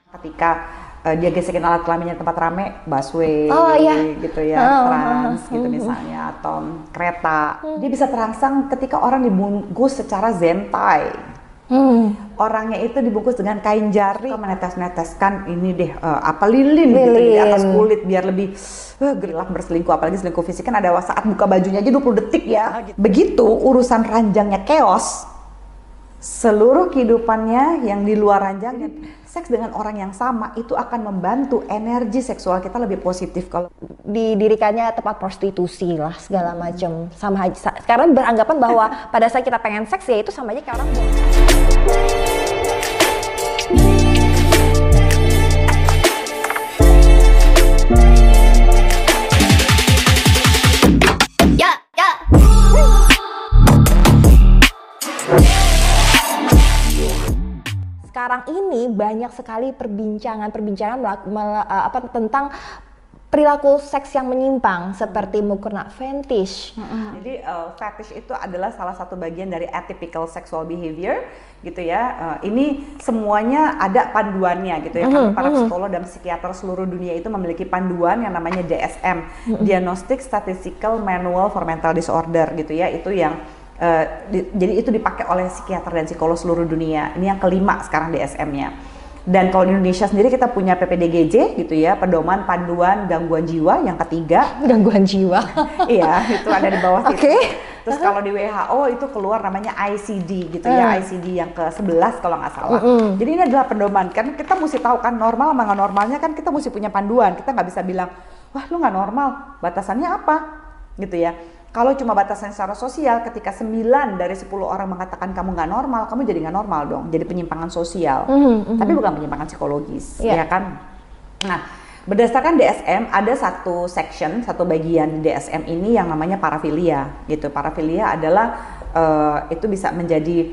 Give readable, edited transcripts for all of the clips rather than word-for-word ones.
Ketika dia gesekin alat kelaminnya di tempat rame, busway, gitu ya, trans gitu misalnya, atau kereta, dia bisa terangsang ketika orang dibungkus secara zentai. Orangnya itu dibungkus dengan kain jari, menetes-neteskan ini deh lilin gitu di atas kulit biar lebih gelap berselingkuh, apalagi selingkuh fisik kan ada saat buka bajunya aja 20 detik ya. Begitu urusan ranjangnya chaos, seluruh kehidupannya yang di luar ranjang, seks dengan orang yang sama itu akan membantu energi seksual kita lebih positif. Kalau didirikannya tempat prostitusi lah segala macam, sama aja. Sekarang beranggapan bahwa pada saat kita pengen seks ya itu sama aja kayak orang Sekarang ini banyak sekali perbincangan tentang perilaku seks yang menyimpang seperti menggunakan fetish. Jadi fetish itu adalah salah satu bagian dari atypical sexual behavior gitu ya. Ini semuanya ada panduannya gitu ya. Para psikolog dan psikiater seluruh dunia itu memiliki panduan yang namanya DSM, Diagnostic Statistical Manual for Mental Disorder gitu ya. Itu yang jadi itu dipakai oleh psikiater dan psikolog seluruh dunia. Ini yang kelima sekarang DSM-nya. Dan kalau di Indonesia sendiri kita punya PPDGJ gitu ya, Pedoman Panduan Gangguan Jiwa yang ketiga. Gangguan jiwa. Iya, itu ada di bawah situ. Terus kalau di WHO itu keluar namanya ICD gitu ya, ICD yang ke-11 kalau nggak salah. Jadi ini adalah pedoman, kan kita mesti tahu kan normal sama nggak normalnya, kan kita mesti punya panduan. Kita nggak bisa bilang, wah lu nggak normal, batasannya apa gitu ya. Kalau cuma batasan secara sosial, ketika 9 dari 10 orang mengatakan kamu nggak normal, kamu jadi nggak normal dong, jadi penyimpangan sosial. Tapi bukan penyimpangan psikologis, ya kan? Nah, berdasarkan DSM ada satu section, satu bagian di DSM ini yang namanya parafilia, gitu. Parafilia adalah itu bisa menjadi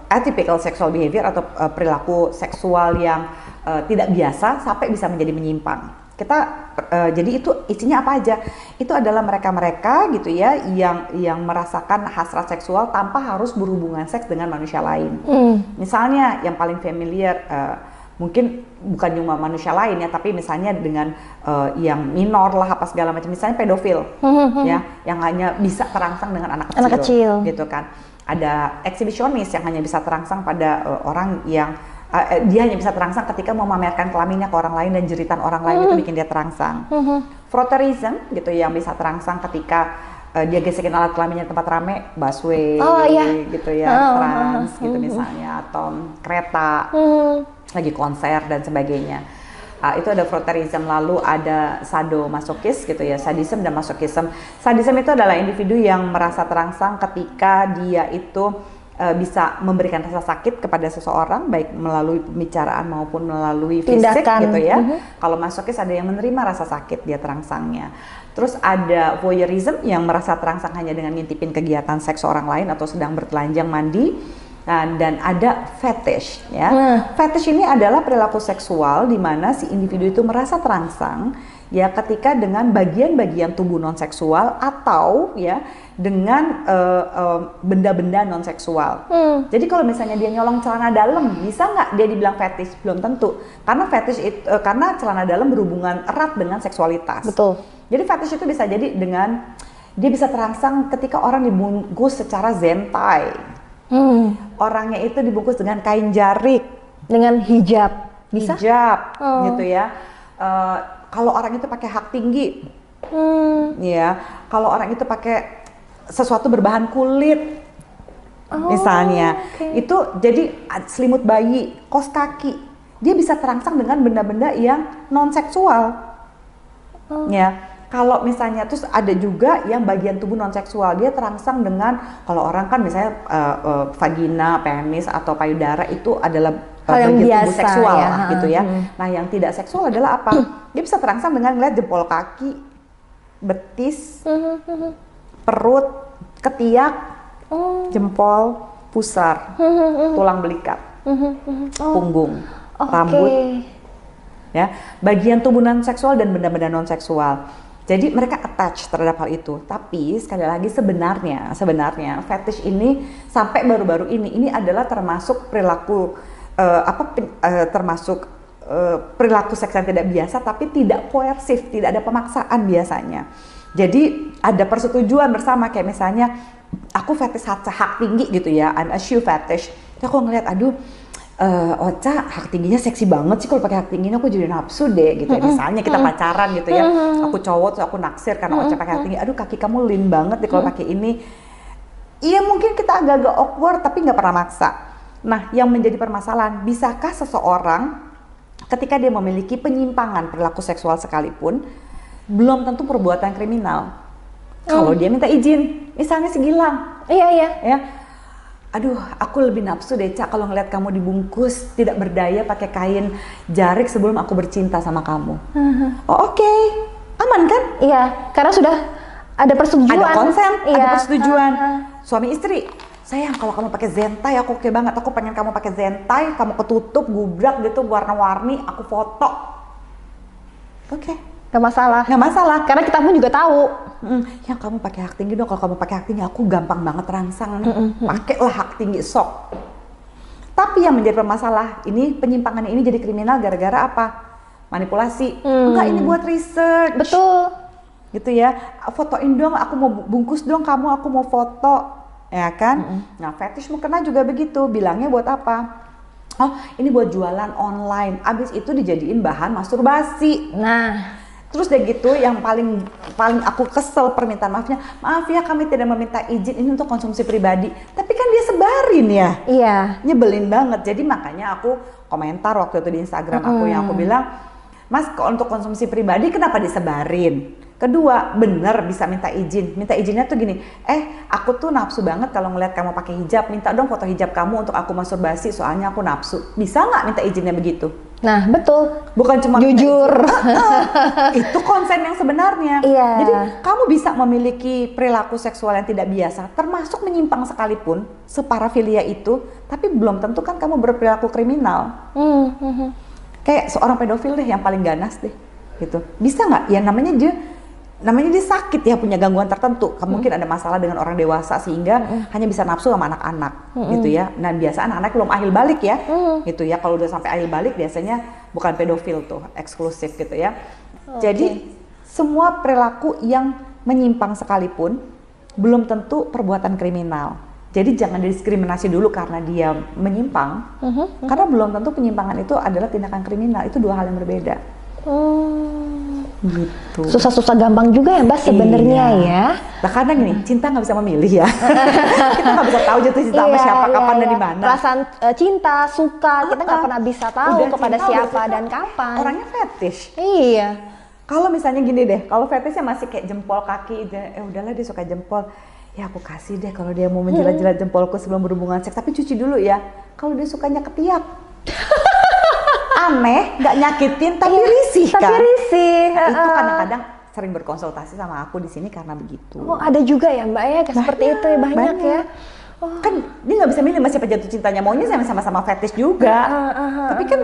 atypical sexual behavior atau perilaku seksual yang tidak biasa sampai bisa menjadi menyimpang. Jadi itu isinya apa aja? Itu adalah mereka-mereka gitu ya yang merasakan hasrat seksual tanpa harus berhubungan seks dengan manusia lain. Misalnya yang paling familiar mungkin bukan cuma manusia lain ya, tapi misalnya dengan yang minor lah apa segala macam. Misalnya pedofil ya, yang hanya bisa terangsang dengan anak kecil gitu kan. Ada eksibisionis yang hanya bisa terangsang pada orang yang dia hanya bisa terangsang ketika mau memamerkan kelaminnya ke orang lain dan jeritan orang lain itu bikin dia terangsang. Frotteurism gitu yang bisa terangsang ketika dia gesekin alat kelaminnya di tempat rame, busway, gitu ya, trans gitu misalnya, atau kereta, lagi konser dan sebagainya. Itu ada frotteurism. Lalu ada sadomasokis gitu ya, sadism dan masokism. Sadism itu adalah individu yang merasa terangsang ketika dia itu bisa memberikan rasa sakit kepada seseorang baik melalui pembicaraan maupun melalui fisik gitu ya. Kalau masokis ada yang menerima rasa sakit dia terangsangnya. Terus ada voyeurism yang merasa terangsang hanya dengan ngintipin kegiatan seks orang lain atau sedang bertelanjang mandi. Dan ada fetish ya. Fetish ini adalah perilaku seksual di mana si individu itu merasa terangsang ya ketika dengan bagian-bagian tubuh non seksual atau ya dengan benda-benda non seksual. Jadi kalau misalnya dia nyolong celana dalam, bisa nggak dia dibilang fetish? Belum tentu, karena fetish itu karena celana dalam berhubungan erat dengan seksualitas. Betul. Jadi fetish itu bisa jadi dengan dia bisa terangsang ketika orang dibungkus secara zentai. Orangnya itu dibungkus dengan kain jarik, dengan hijab, bisa? Hijab, gitu ya. Kalau orang itu pakai hak tinggi, ya. Kalau orang itu pakai sesuatu berbahan kulit, misalnya, itu jadi selimut bayi, kaos kaki, dia bisa terangsang dengan benda-benda yang non seksual, ya. Kalau misalnya terus ada juga yang bagian tubuh non seksual, dia terangsang dengan kalau orang kan misalnya vagina, penis atau payudara itu adalah bagian tubuh seksual ya, lah, gitu ya. Nah yang tidak seksual adalah apa? Dia bisa terangsang dengan ngeliat jempol kaki, betis, perut, ketiak, jempol, pusar, tulang belikat, punggung, rambut, ya, bagian tubuh non seksual dan benda-benda non seksual. Jadi mereka attach terhadap hal itu. Tapi sekali lagi sebenarnya fetish ini sampai baru-baru ini adalah termasuk perilaku termasuk perilaku seks yang tidak biasa, tapi tidak koersif, tidak ada pemaksaan biasanya. Jadi ada persetujuan bersama, kayak misalnya aku fetish hak tinggi gitu ya, I'm a shoe fetish. Terus aku ngeliat, aduh, Ocha hak tingginya seksi banget sih, kalau pakai hak tingginya aku jadi nafsu deh gitu ya. Misalnya kita pacaran gitu ya, aku cowok terus aku naksir karena Ocha pakai hak tinggi, aduh kaki kamu lean banget deh kalau pakai ini. Iya mungkin kita agak-agak awkward tapi nggak pernah maksa. Nah yang menjadi permasalahan, bisakah seseorang ketika dia memiliki penyimpangan perilaku seksual sekalipun, belum tentu perbuatan kriminal. Kalau dia minta izin, misalnya si Gilang, ya, aduh aku lebih nafsu deh Cak kalau ngeliat kamu dibungkus tidak berdaya pakai kain jarik sebelum aku bercinta sama kamu. Oh oke, aman kan? Iya, karena sudah ada persetujuan. Ada konsen, ada persetujuan. Suami istri, sayang kalau kamu pakai zentai aku oke banget, aku pengen kamu pakai zentai, kamu ketutup, gubrak gitu, warna-warni, aku foto. Oke. Gak masalah. Gak masalah. Karena kita pun juga tahu. Yang kamu pakai hak tinggi dong, kalau kamu pakai hak tinggi aku gampang banget rangsang nih. Pakailah hak tinggi sok. Tapi yang menjadi permasalah, ini penyimpangan ini jadi kriminal gara-gara apa? Manipulasi. Enggak, ini buat research. Betul. Gitu ya. Fotoin dong, aku mau bungkus dong kamu, aku mau foto. Ya kan? Nah, fetish mukena juga begitu. Bilangnya buat apa? Oh, ini buat jualan online. Abis itu dijadiin bahan masturbasi. Nah, terus deh gitu, yang paling aku kesel permintaan maafnya, maaf ya kami tidak meminta izin, ini untuk konsumsi pribadi. Tapi kan dia sebarin ya. Iya. Nyebelin banget. Jadi makanya aku komentar waktu itu di Instagram aku yang aku bilang, Mas untuk konsumsi pribadi kenapa disebarin? Kedua, bener bisa minta izin. Minta izinnya tuh gini, aku tuh nafsu banget kalau ngeliat kamu pakai hijab, minta dong foto hijab kamu untuk aku masturbasi soalnya aku nafsu. Bisa nggak minta izinnya begitu? Nah, betul. Bukan cuma jujur. Itu konsen yang sebenarnya. Iya. Jadi kamu bisa memiliki perilaku seksual yang tidak biasa, termasuk menyimpang sekalipun, separafilia itu, tapi belum tentu kan kamu berperilaku kriminal. Kayak seorang pedofil deh yang paling ganas deh, gitu. Bisa nggak? Ya namanya dia sakit ya, punya gangguan tertentu. Mungkin ada masalah dengan orang dewasa sehingga hanya bisa nafsu sama anak-anak, gitu ya. Nah biasa anak-anak belum ahil balik ya, gitu ya. Kalau udah sampai ahil balik biasanya bukan pedofil tuh, eksklusif gitu ya. Jadi semua perilaku yang menyimpang sekalipun belum tentu perbuatan kriminal. Jadi jangan didiskriminasi dulu karena dia menyimpang, karena belum tentu penyimpangan itu adalah tindakan kriminal. Itu dua hal yang berbeda. Gitu. Susah-susah gampang juga ya Mbak sebenarnya ya. Nah karena gini, cinta nggak bisa memilih ya. Kita nggak bisa tahu jatuh cinta sama siapa, kapan dan di mana. Perasaan cinta, suka, kita nggak pernah bisa tahu kepada siapa dan kapan. Orangnya fetish. Iya. Kalau misalnya gini deh, kalau fetishnya masih kayak jempol kaki, udahlah dia suka jempol. Ya aku kasih deh kalau dia mau menjilat-jilat jempolku sebelum berhubungan seks, tapi cuci dulu ya. Kalau dia sukanya ketiak. Aneh, nggak nyakitin tapi risih kan? Tapi risih. Itu kadang-kadang sering berkonsultasi sama aku di sini karena begitu. Oh ada juga ya Mbak ya, seperti itu ya banyak ya. Kan dia nggak bisa milih siapa jatuh cintanya, maunya sama-sama fetish juga. Tapi kan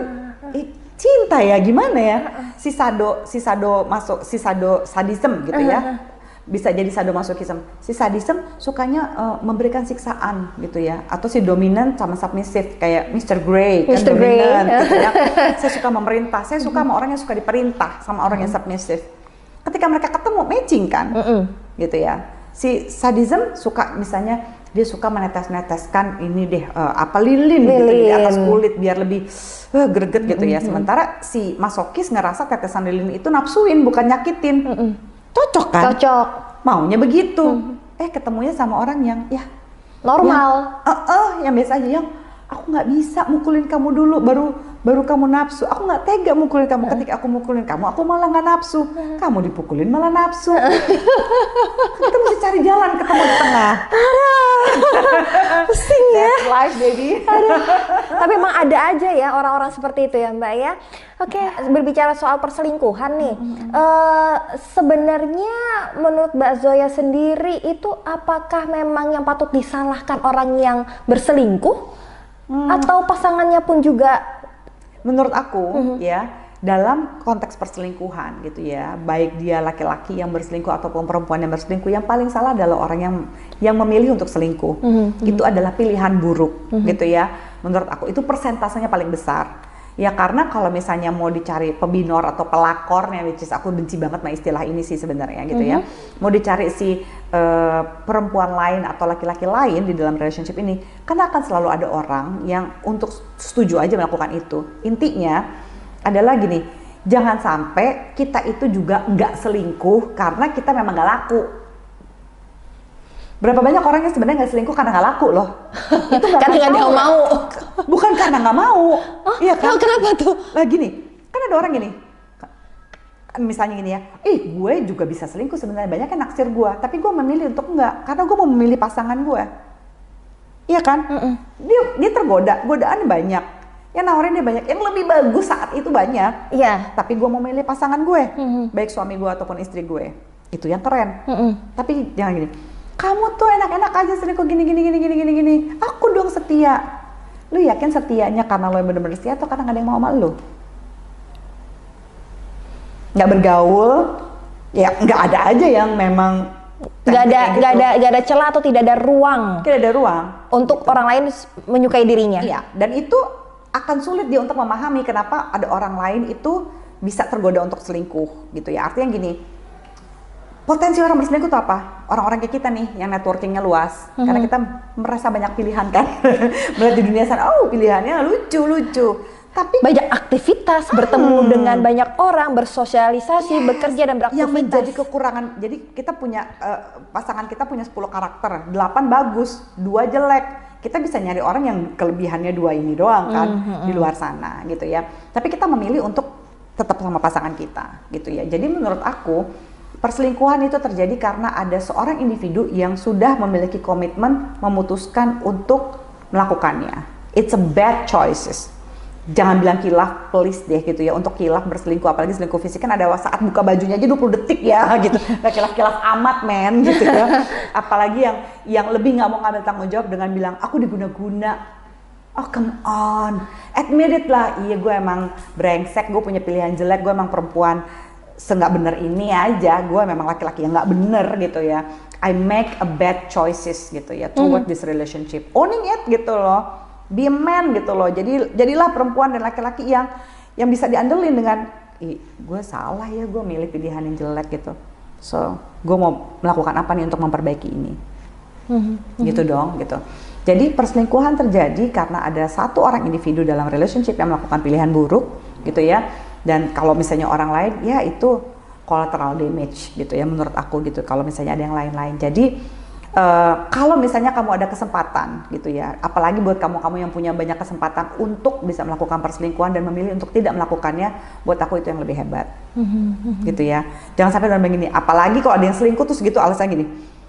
cinta ya gimana ya? Si sado sadism gitu ya. Bisa jadi sadomasochism. Si sadism sukanya memberikan siksaan gitu ya, atau si dominan sama submissive kayak Mr. Grey kan dominan gitu ya. Saya suka memerintah, saya suka sama orang yang suka diperintah sama orang yang submissive. Ketika mereka ketemu matching kan, gitu ya. Si sadism suka misalnya dia suka menetes-neteskan ini deh lilin gitu di atas kulit biar lebih greget gitu ya. Sementara si masokis ngerasa tetesan lilin itu nafsuin bukan nyakitin. Cocok kan? Cocok. Maunya begitu. Ketemunya sama orang yang ya normal. Yang biasa aja, yang aku nggak bisa mukulin kamu dulu baru kamu nafsu. Aku nggak tega mukulin kamu. Ketika aku mukulin kamu, aku malah nggak nafsu. Kamu dipukulin malah nafsu. Kita mesti cari jalan ketemu di tengah. Pusing ya. That's life baby. Tapi emang ada aja ya orang-orang seperti itu ya Mbak ya. Oke, berbicara soal perselingkuhan nih, sebenarnya menurut Mbak Zoya sendiri itu apakah memang yang patut disalahkan orang yang berselingkuh atau pasangannya pun juga? Menurut aku ya, dalam konteks perselingkuhan gitu ya, baik dia laki-laki yang berselingkuh ataupun perempuan yang berselingkuh, yang paling salah adalah orang yang memilih untuk selingkuh. Itu adalah pilihan buruk gitu ya. menurut aku itu persentasenya paling besar. Ya karena kalau misalnya mau dicari pebinor atau pelakornya, which is aku benci banget sama istilah ini sih sebenarnya gitu ya. Mau dicari si perempuan lain atau laki-laki lain di dalam relationship ini, karena akan selalu ada orang yang untuk setuju aja melakukan itu. Intinya adalah gini, jangan sampai kita itu juga nggak selingkuh karena kita memang nggak laku. Berapa banyak orang yang sebenarnya nggak selingkuh karena nggak laku loh. Itu karena nggak dia mau. Bukan karena nggak mau. Iya kan? Kenapa tuh? Lah gini, kan ada orang gini. Misalnya gini ya, gue juga bisa selingkuh sebenarnya, banyak yang naksir gue, tapi gue memilih untuk enggak karena gue mau memilih pasangan gue. Iya kan? Dia tergoda, godaan banyak. Yang nawarin dia banyak, yang lebih bagus saat itu banyak. Iya. Tapi gue mau memilih pasangan gue, baik suami gue ataupun istri gue. Itu yang keren. Tapi jangan gini. Kamu tuh enak-enak aja selingkuh gini. Aku dong setia. Lu yakin setianya karena lo yang bener-bener setia atau karena gak ada yang mau sama lu? Gak bergaul, ya gak ada aja yang memang gak ada celah atau tidak ada ruang. Tidak ada ruang untuk orang lain menyukai dirinya. Iya, dan itu akan sulit dia untuk memahami kenapa ada orang lain itu bisa tergoda untuk selingkuh gitu ya. Artinya gini, potensi orang berselingkuh itu apa? Orang-orang kayak kita nih yang networkingnya luas, karena kita merasa banyak pilihan kan. Melihat di dunia sana, pilihannya lucu. Tapi banyak aktivitas, bertemu dengan banyak orang, bersosialisasi, bekerja dan beraktivitas. Yang menjadi kekurangan, jadi kita punya pasangan kita punya 10 karakter, 8 bagus, 2 jelek. Kita bisa nyari orang yang kelebihannya 2 ini doang kan di luar sana gitu ya. Tapi kita memilih untuk tetap sama pasangan kita gitu ya. Jadi menurut aku perselingkuhan itu terjadi karena ada seorang individu yang sudah memiliki komitmen memutuskan untuk melakukannya. It's a bad choices. Jangan bilang kilaf, please deh gitu ya. Untuk kilaf berselingkuh, apalagi selingkuh fisik kan ada saat buka bajunya aja 20 detik ya gitu. Gak kilaf-kilaf amat men gitu ya. Apalagi yang lebih gak mau ngambil tanggung jawab dengan bilang aku diguna-guna. Oh come on, admit it lah. Iya gue emang brengsek, gue punya pilihan jelek, gue emang perempuan se-nggak bener ini aja, gue memang laki-laki yang nggak bener gitu ya. I make a bad choices gitu ya toward this relationship. Owning it gitu loh, be a man gitu loh. Jadilah perempuan dan laki-laki yang bisa diandelin dengan, gue salah ya, gue milih pilihan yang jelek gitu. So, gue mau melakukan apa nih untuk memperbaiki ini? Gitu dong, gitu. Jadi perselingkuhan terjadi karena ada satu orang individu dalam relationship yang melakukan pilihan buruk gitu ya. Dan kalau misalnya orang lain, ya itu collateral damage gitu ya menurut aku gitu. Kalau misalnya ada yang lain-lain. Jadi kalau misalnya kamu ada kesempatan gitu ya, apalagi buat kamu yang punya banyak kesempatan untuk bisa melakukan perselingkuhan dan memilih untuk tidak melakukannya, buat aku itu yang lebih hebat. Gitu ya. Jangan sampai dalam begini, apalagi kalau ada yang selingkuh terus gitu alasannya gini,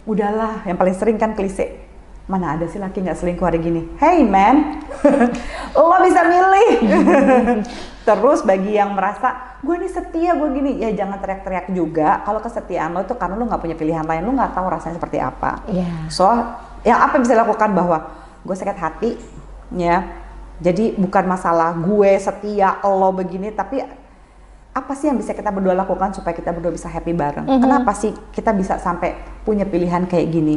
udahlah, yang paling sering kan klise. Mana ada sih laki nggak selingkuh hari gini? Hey man, lo bisa milih. Terus bagi yang merasa gue nih setia, gue gini, ya jangan teriak-teriak juga. Kalau kesetiaan lo itu karena lo nggak punya pilihan lain, lo nggak tahu rasanya seperti apa. So, yang apa yang bisa dilakukan bahwa gue sakit hati, ya. Jadi bukan masalah gue setia, lo begini, tapi apa sih yang bisa kita berdua lakukan supaya kita berdua bisa happy bareng? Kenapa sih kita bisa sampai punya pilihan kayak gini?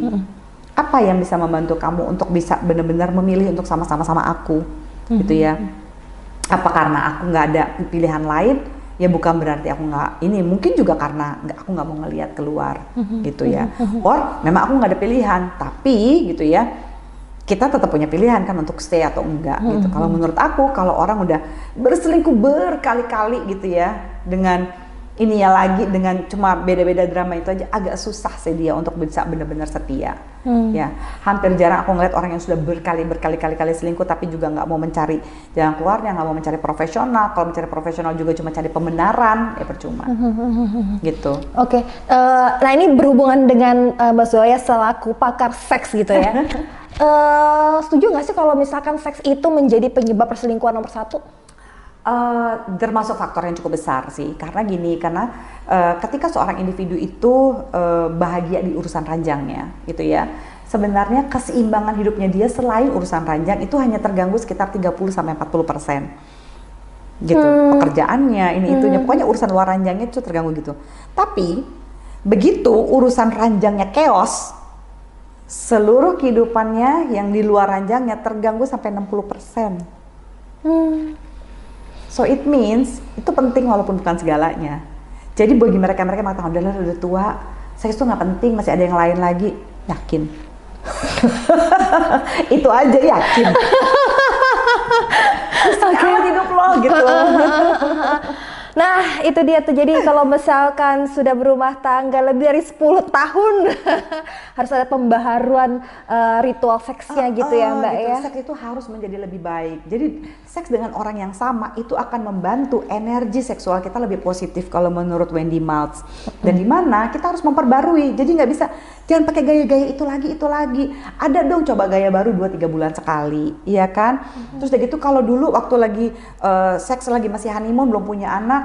Apa yang bisa membantu kamu untuk bisa benar-benar memilih untuk sama-sama sama aku, gitu ya? Apa karena aku nggak ada pilihan lain? Ya bukan berarti aku nggak ini, mungkin juga karena aku nggak mau ngelihat keluar, gitu ya. Or memang aku nggak ada pilihan, tapi gitu ya, kita tetap punya pilihan kan untuk stay atau enggak, gitu. Kalau menurut aku, kalau orang udah berselingkuh berkali-kali gitu ya, dengan ini ya lagi dengan cuma beda-beda drama itu aja agak susah sih dia untuk bisa benar-benar setia. Ya, hampir jarang aku ngeliat orang yang sudah berkali-kali selingkuh tapi juga nggak mau mencari jalan keluarnya, nggak mau mencari profesional. Kalau mencari profesional juga cuma cari pembenaran, ya percuma. Gitu. Oke. Nah ini berhubungan dengan Mbak Zoya selaku pakar seks gitu ya. Setuju nggak sih kalau misalkan seks itu menjadi penyebab perselingkuhan nomor 1? Termasuk faktor yang cukup besar sih, karena ketika seorang individu itu bahagia di urusan ranjangnya gitu ya, sebenarnya keseimbangan hidupnya dia selain urusan ranjang itu hanya terganggu sekitar 30-40% gitu. Pekerjaannya, ini itunya, pokoknya urusan luar ranjangnya itu terganggu gitu. Tapi begitu urusan ranjangnya chaos, seluruh kehidupannya yang di luar ranjangnya terganggu sampai 60%. So it means itu penting walaupun bukan segalanya. Jadi bagi mereka-mereka yang mengatakan udah tua, seks itu nggak penting, masih ada yang lain lagi, yakin. Itu aja yakin. Selamat hidup lo gitu. Nah itu dia tuh, jadi kalau misalkan sudah berumah tangga lebih dari 10 tahun harus ada pembaharuan ritual seksnya gitu ya Mbak gitu. ya. Seks itu harus menjadi lebih baik. Jadi seks dengan orang yang sama itu akan membantu energi seksual kita lebih positif kalau menurut Wendy Maltz. Dan di mana kita harus memperbarui. Jadi nggak bisa, jangan pakai gaya-gaya itu lagi. Ada dong coba gaya baru 2-3 bulan sekali, iya kan? Terus udah gitu kalau dulu waktu lagi seks lagi masih honeymoon belum punya anak,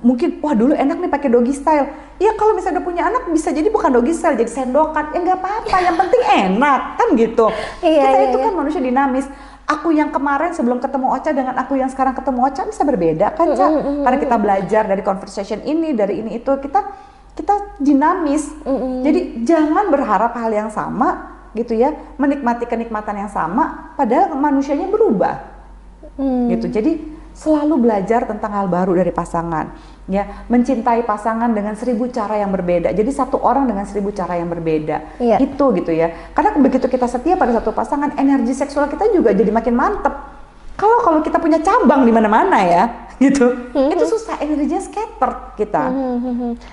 mungkin wah dulu enak nih pakai doggy style. Ya kalau misalnya udah punya anak bisa jadi bukan doggy style, jadi sendokan. Ya nggak apa-apa, yang penting enak kan gitu. Kita itu kan manusia dinamis. Aku yang kemarin sebelum ketemu Ocha dengan aku yang sekarang ketemu Ocha bisa berbeda kan, Ca? Karena kita belajar dari conversation ini, dari ini itu, kita dinamis. Jadi jangan berharap hal yang sama gitu ya, menikmati kenikmatan yang sama padahal manusianya berubah. Gitu. Jadi selalu belajar tentang hal baru dari pasangan, ya, mencintai pasangan dengan 1000 cara yang berbeda. Jadi satu orang dengan 1000 cara yang berbeda, itu gitu ya. Karena begitu kita setia pada satu pasangan, energi seksual kita juga jadi makin mantep. Kalau kita punya cabang di mana-mana ya, gitu, itu susah, energinya scatter kita.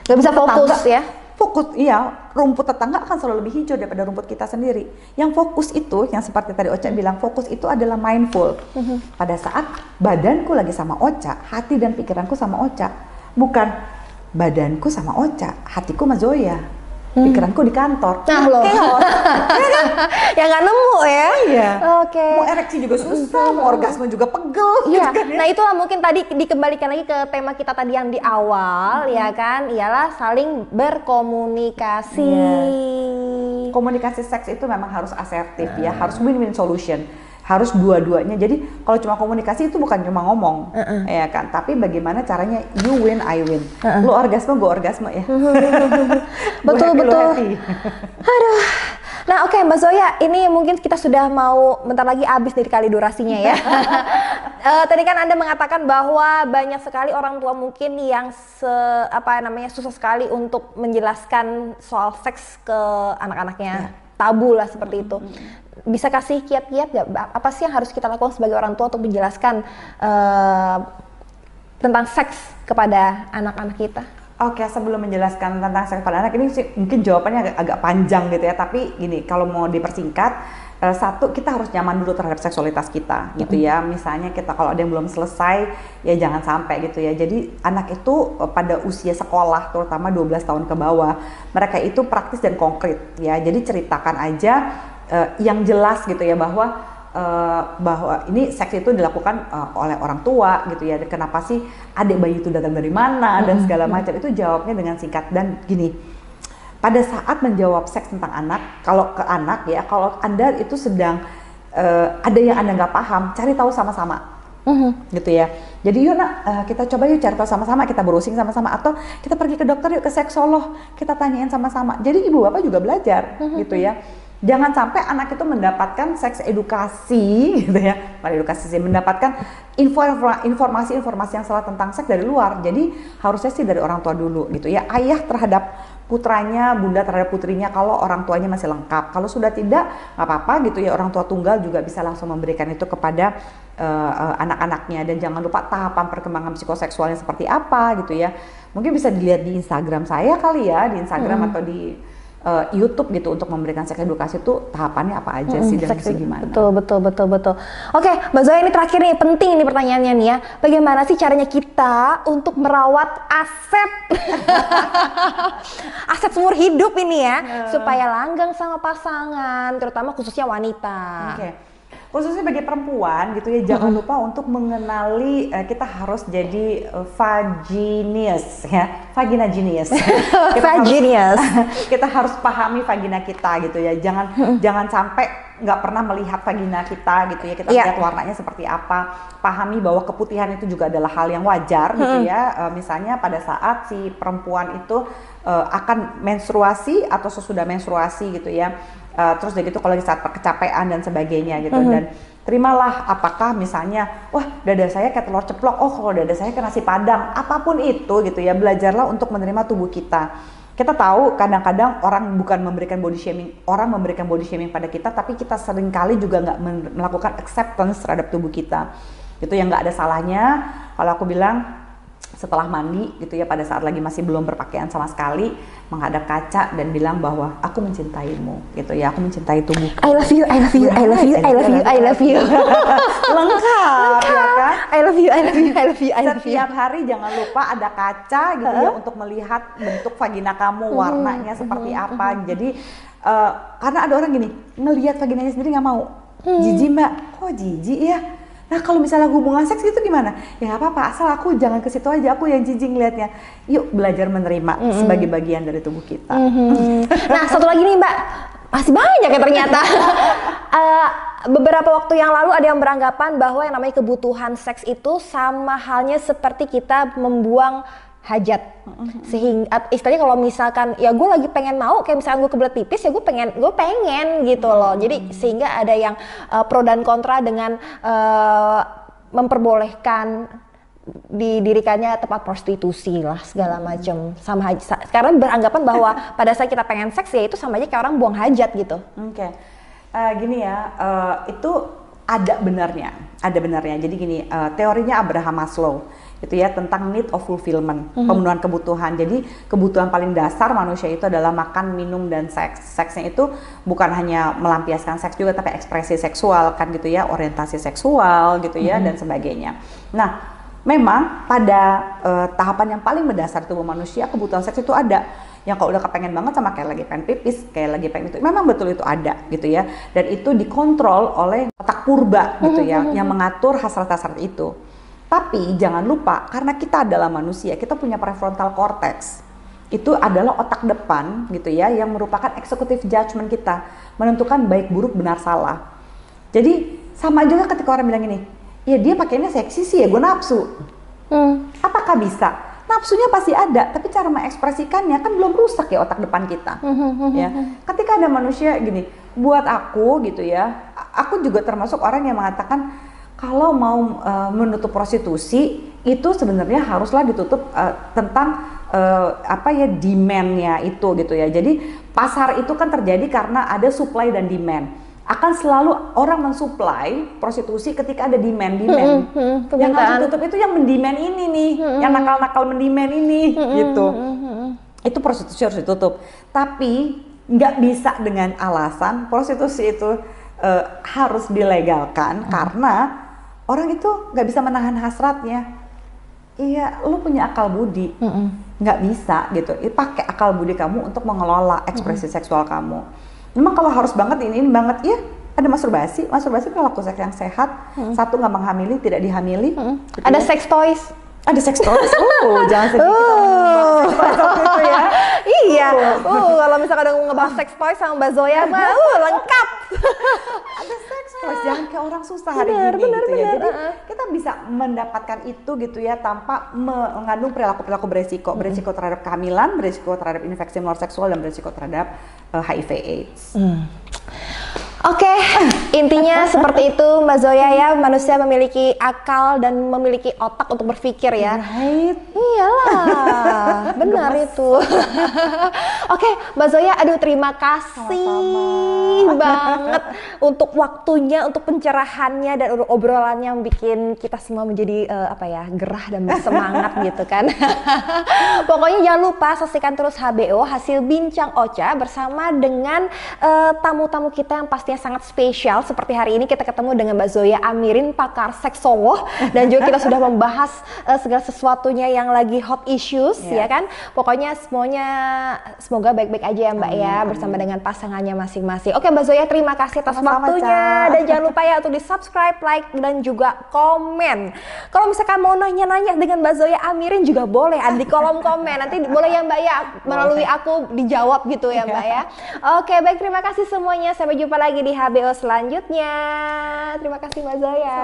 Gak bisa fokus ya. Fokus, iya, rumput tetangga akan selalu lebih hijau daripada rumput kita sendiri. Yang fokus itu, yang seperti tadi Ocha bilang, fokus itu adalah mindful. Pada saat badanku lagi sama Ocha, hati dan pikiranku sama Ocha. Bukan badanku sama Ocha, hatiku sama Zoya, pikiranku di kantor. Nah loh, ya nggak nemu ya. Iya. Oke. Mau ereksi juga susah, mau orgasme juga pegel. Iya. Gitu kan, ya? Nah itulah mungkin tadi dikembalikan lagi ke tema kita tadi yang di awal, ya kan, ialah saling berkomunikasi. Komunikasi seks itu memang harus asertif ya, harus win-win solution. Harus dua-duanya. Jadi kalau cuma komunikasi itu bukan cuma ngomong, ya kan. Tapi bagaimana caranya you win, I win. Lu orgasme, gue orgasme ya. Betul. Aduh. Nah oke, Mbak Zoya, ini mungkin kita sudah mau bentar lagi habis dari kali durasinya ya. Tadi kan Anda mengatakan bahwa banyak sekali orang tua mungkin yang susah sekali untuk menjelaskan soal seks ke anak-anaknya. Tabu lah seperti itu. Bisa kasih kiat-kiat gak? Apa sih yang harus kita lakukan sebagai orang tua untuk menjelaskan tentang seks kepada anak-anak kita? Oke, sebelum menjelaskan tentang seks pada anak ini mungkin jawabannya agak panjang gitu ya. Tapi gini, kalau mau dipersingkat, satu, kita harus nyaman dulu terhadap seksualitas kita gitu ya. Misalnya kita kalau ada yang belum selesai, ya jangan sampai gitu ya. Jadi anak itu pada usia sekolah, terutama 12 tahun ke bawah, mereka itu praktis dan konkret ya. Jadi ceritakan aja yang jelas gitu ya, bahwa ini seks itu dilakukan oleh orang tua gitu ya. Kenapa sih adik bayi itu datang dari mana dan segala macam. Itu jawabnya dengan singkat dan gini. Pada saat menjawab seks tentang anak, kalau ke anak ya, kalau Anda itu sedang ada yang Anda nggak paham, cari tahu sama-sama. Gitu ya. Jadi yuk nak, kita coba yuk cari tahu sama-sama, kita browsing sama-sama, atau kita pergi ke dokter yuk, ke seksolog, kita tanyain sama-sama. Jadi ibu bapak juga belajar gitu ya. Jangan sampai anak itu mendapatkan seks edukasi gitu ya, mendapatkan informasi-informasi yang salah tentang seks dari luar. Jadi harusnya sih dari orang tua dulu gitu ya. Ayah terhadap putranya, bunda terhadap putrinya kalau orang tuanya masih lengkap. Kalau sudah tidak, nggak apa-apa gitu ya. Orang tua tunggal juga bisa langsung memberikan itu kepada anak-anaknya. Dan jangan lupa tahapan perkembangan psikoseksualnya seperti apa gitu ya. Mungkin bisa dilihat di Instagram saya kali ya, di Instagram atau di YouTube gitu, untuk memberikan seks edukasi itu tahapannya apa aja sih dan gimana. Betul. Oke, Mbak Zoya, ini terakhir nih, penting ini pertanyaannya nih ya. Bagaimana sih caranya kita untuk merawat aset aset seumur hidup ini ya, supaya langgeng sama pasangan, terutama khususnya wanita. Khususnya bagi perempuan gitu ya, jangan lupa untuk mengenali, kita harus jadi vaginius ya, vagina genius. Kita harus pahami vagina kita gitu ya, jangan sampai nggak pernah melihat vagina kita gitu ya, kita lihat warnanya seperti apa, pahami bahwa keputihan itu juga adalah hal yang wajar gitu ya. Misalnya pada saat si perempuan itu akan menstruasi atau sesudah menstruasi gitu ya, terus udah gitu kalau saat kecapean dan sebagainya gitu. Dan terimalah apakah misalnya, wah dada saya kayak telur ceplok, oh kalau dada saya kayak nasi padang, apapun itu gitu ya, belajarlah untuk menerima tubuh kita. Kita tahu kadang-kadang orang bukan memberikan body shaming, orang memberikan body shaming pada kita, tapi kita seringkali juga nggak melakukan acceptance terhadap tubuh kita. Itu yang nggak ada salahnya kalau aku bilang setelah mandi gitu ya, pada saat lagi masih belum berpakaian sama sekali, menghadap kaca dan bilang bahwa aku mencintaimu gitu ya, aku mencintai tubuhku. I love you, I love you, I love you, I love you, I love you. Lengkap ya kan? I love you, I love you, I love you, I love you. Setiap hari jangan lupa ada kaca gitu ya untuk melihat bentuk vagina kamu, warnanya seperti apa. Jadi karena ada orang gini, ngelihat vaginanya sendiri nggak mau. Jijik mbak, kok jijik ya? Nah kalau misalnya hubungan seks gitu gimana? Ya nggak apa-apa, asal aku jangan ke situ aja, aku yang jijik ngelihatnya. Yuk belajar menerima sebagai bagian dari tubuh kita. Nah satu lagi nih mbak, masih banyak ya ternyata. Beberapa waktu yang lalu ada yang beranggapan bahwa yang namanya kebutuhan seks itu sama halnya seperti kita membuang hajat. Sehingga istilahnya kalau misalkan ya gue lagi pengen mau, kayak misalkan gue kebelet pipis ya gue pengen gitu loh. Jadi sehingga ada yang pro dan kontra dengan memperbolehkan didirikannya tempat prostitusi lah segala macam sama hajat. Karena beranggapan bahwa pada saat kita pengen seks ya itu sama aja kayak orang buang hajat gitu. Oke. Gini ya, itu ada benarnya. Jadi gini, teorinya Abraham Maslow gitu ya, tentang need of fulfillment, pemenuhan kebutuhan. Jadi kebutuhan paling dasar manusia itu adalah makan, minum, dan seks. Seksnya itu bukan hanya melampiaskan seks juga, tapi ekspresi seksual kan gitu ya, orientasi seksual gitu ya, dan sebagainya. Nah, memang pada tahapan yang paling mendasar tubuh manusia, kebutuhan seks itu ada. Yang kalau udah kepengen banget sama kayak lagi pengen pipis, kayak lagi pengen itu, memang betul itu ada gitu ya. Dan itu dikontrol oleh otak purba gitu ya, yang mengatur hasrat-hasrat itu. Tapi jangan lupa, karena kita adalah manusia, kita punya prefrontal cortex. Itu adalah otak depan gitu ya, yang merupakan executive judgment kita, menentukan baik buruk benar salah. Jadi sama juga ketika orang bilang gini, ya dia pakainya seksi sih ya, gue nafsu. Apakah bisa? Nafsunya pasti ada, tapi cara mengekspresikannya kan belum rusak ya otak depan kita. Ya, ketika ada manusia gini, buat aku gitu ya, aku juga termasuk orang yang mengatakan kalau mau menutup prostitusi itu sebenarnya haruslah ditutup tentang apa ya, demand-nya itu gitu ya. Jadi pasar itu kan terjadi karena ada supply dan demand. Akan selalu orang mensuplai prostitusi ketika ada demand. Yang harus ditutup itu yang mendemand ini nih, yang nakal-nakal mendemand ini gitu. Itu prostitusi harus ditutup. Tapi nggak bisa dengan alasan prostitusi itu harus dilegalkan karena orang itu nggak bisa menahan hasratnya. Iya, lu punya akal budi, nggak bisa gitu. Pakai akal budi kamu untuk mengelola ekspresi seksual kamu. Memang kalau harus banget ini banget ya, ada masturbasi perilaku seks yang sehat. Satu, nggak menghamili, tidak dihamili. Gitu Ada ya. sex toys. Ada sex toys. Jangan sedih kita itu ya. Iya. Kalau misalkan udah ngebahas sex toys sama Mbak Zoya mah lengkap. Ada sex toys, jangan kayak orang susah hari ini gitu ya. Jadi kita bisa mendapatkan itu gitu ya tanpa mengandung perilaku beresiko terhadap kehamilan, beresiko terhadap infeksi menular seksual, dan beresiko terhadap HIV/AIDS. Oke, intinya seperti itu Mbak Zoya ya, manusia memiliki akal dan memiliki otak untuk berpikir ya. Right. Iyalah, benar itu. Oke, Mbak Zoya, aduh terima kasih banget untuk waktunya, untuk pencerahannya dan obrolannya yang bikin kita semua menjadi gerah dan bersemangat gitu kan. Pokoknya jangan lupa saksikan terus HBO Hasil Bincang Ocha bersama dengan tamu-tamu kita yang pastinya sangat spesial. Seperti hari ini kita ketemu dengan Mbak Zoya Amirin, pakar seksoloh, dan juga kita sudah membahas segala sesuatunya yang lagi hot issues ya kan. Pokoknya semoga baik-baik aja ya Mbak ya, bersama dengan pasangannya masing-masing. Oke Mbak Zoya, terima kasih atas waktunya, dan jangan lupa ya untuk di subscribe, like, dan juga komen. Kalau misalkan mau nanya-nanya dengan Mbak Zoya Amirin juga boleh ada di kolom komen, nanti boleh ya Mbak ya, melalui aku dijawab gitu ya Mbak ya. Oke baik, terima kasih semuanya, sampai jumpa lagi di HBO selanjutnya. Terima kasih Mbak Zoya.